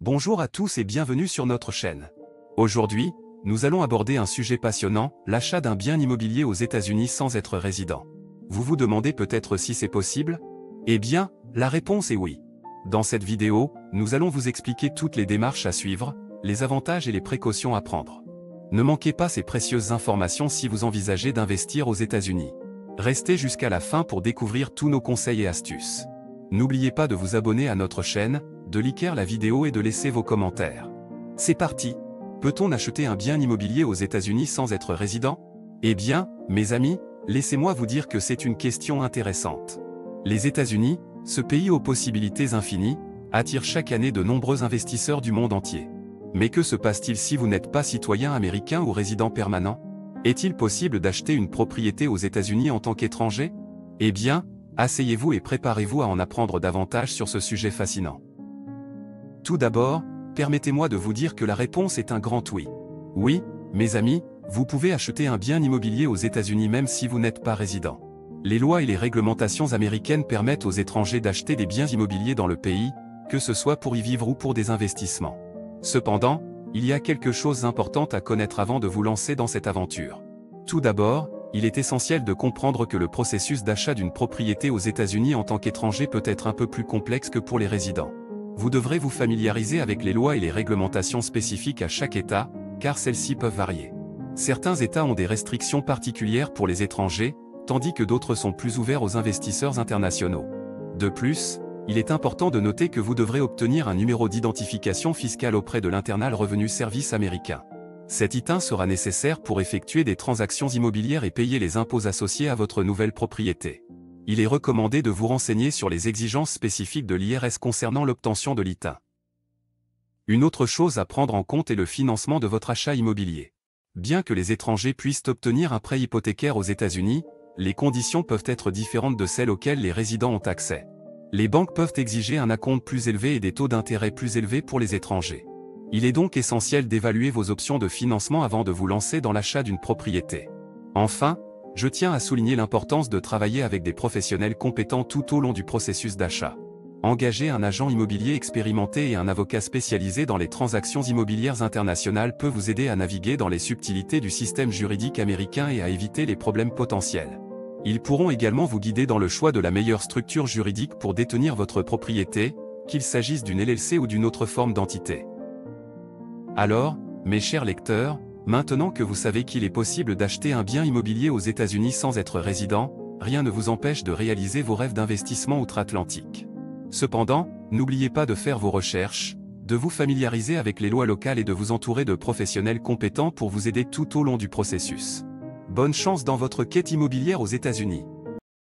Bonjour à tous et bienvenue sur notre chaîne. Aujourd'hui, nous allons aborder un sujet passionnant, l'achat d'un bien immobilier aux États-Unis sans être résident. Vous vous demandez peut-être si c'est possible? Eh bien, la réponse est oui. Dans cette vidéo, nous allons vous expliquer toutes les démarches à suivre, les avantages et les précautions à prendre. Ne manquez pas ces précieuses informations si vous envisagez d'investir aux États-Unis. Restez jusqu'à la fin pour découvrir tous nos conseils et astuces. N'oubliez pas de vous abonner à notre chaîne, de liker la vidéo et de laisser vos commentaires. C'est parti! Peut-on acheter un bien immobilier aux États-Unis sans être résident? Eh bien, mes amis, laissez-moi vous dire que c'est une question intéressante. Les États-Unis, ce pays aux possibilités infinies, attire chaque année de nombreux investisseurs du monde entier. Mais que se passe-t-il si vous n'êtes pas citoyen américain ou résident permanent? Est-il possible d'acheter une propriété aux États-Unis en tant qu'étranger? Eh bien, asseyez-vous et préparez-vous à en apprendre davantage sur ce sujet fascinant. Tout d'abord, permettez-moi de vous dire que la réponse est un grand oui. Oui, mes amis, vous pouvez acheter un bien immobilier aux États-Unis même si vous n'êtes pas résident. Les lois et les réglementations américaines permettent aux étrangers d'acheter des biens immobiliers dans le pays, que ce soit pour y vivre ou pour des investissements. Cependant, il y a quelque chose d'important à connaître avant de vous lancer dans cette aventure. Tout d'abord, il est essentiel de comprendre que le processus d'achat d'une propriété aux États-Unis en tant qu'étranger peut être un peu plus complexe que pour les résidents. Vous devrez vous familiariser avec les lois et les réglementations spécifiques à chaque État, car celles-ci peuvent varier. Certains États ont des restrictions particulières pour les étrangers, tandis que d'autres sont plus ouverts aux investisseurs internationaux. De plus, il est important de noter que vous devrez obtenir un numéro d'identification fiscale auprès de l'Internal Revenue Service américain. Cet ITIN sera nécessaire pour effectuer des transactions immobilières et payer les impôts associés à votre nouvelle propriété. Il est recommandé de vous renseigner sur les exigences spécifiques de l'IRS concernant l'obtention de l'ITIN. Une autre chose à prendre en compte est le financement de votre achat immobilier. Bien que les étrangers puissent obtenir un prêt hypothécaire aux États-Unis, les conditions peuvent être différentes de celles auxquelles les résidents ont accès. Les banques peuvent exiger un acompte plus élevé et des taux d'intérêt plus élevés pour les étrangers. Il est donc essentiel d'évaluer vos options de financement avant de vous lancer dans l'achat d'une propriété. Enfin, je tiens à souligner l'importance de travailler avec des professionnels compétents tout au long du processus d'achat. Engager un agent immobilier expérimenté et un avocat spécialisé dans les transactions immobilières internationales peut vous aider à naviguer dans les subtilités du système juridique américain et à éviter les problèmes potentiels. Ils pourront également vous guider dans le choix de la meilleure structure juridique pour détenir votre propriété, qu'il s'agisse d'une LLC ou d'une autre forme d'entité. Alors, mes chers lecteurs, maintenant que vous savez qu'il est possible d'acheter un bien immobilier aux États-Unis sans être résident, rien ne vous empêche de réaliser vos rêves d'investissement outre-Atlantique. Cependant, n'oubliez pas de faire vos recherches, de vous familiariser avec les lois locales et de vous entourer de professionnels compétents pour vous aider tout au long du processus. Bonne chance dans votre quête immobilière aux États-Unis.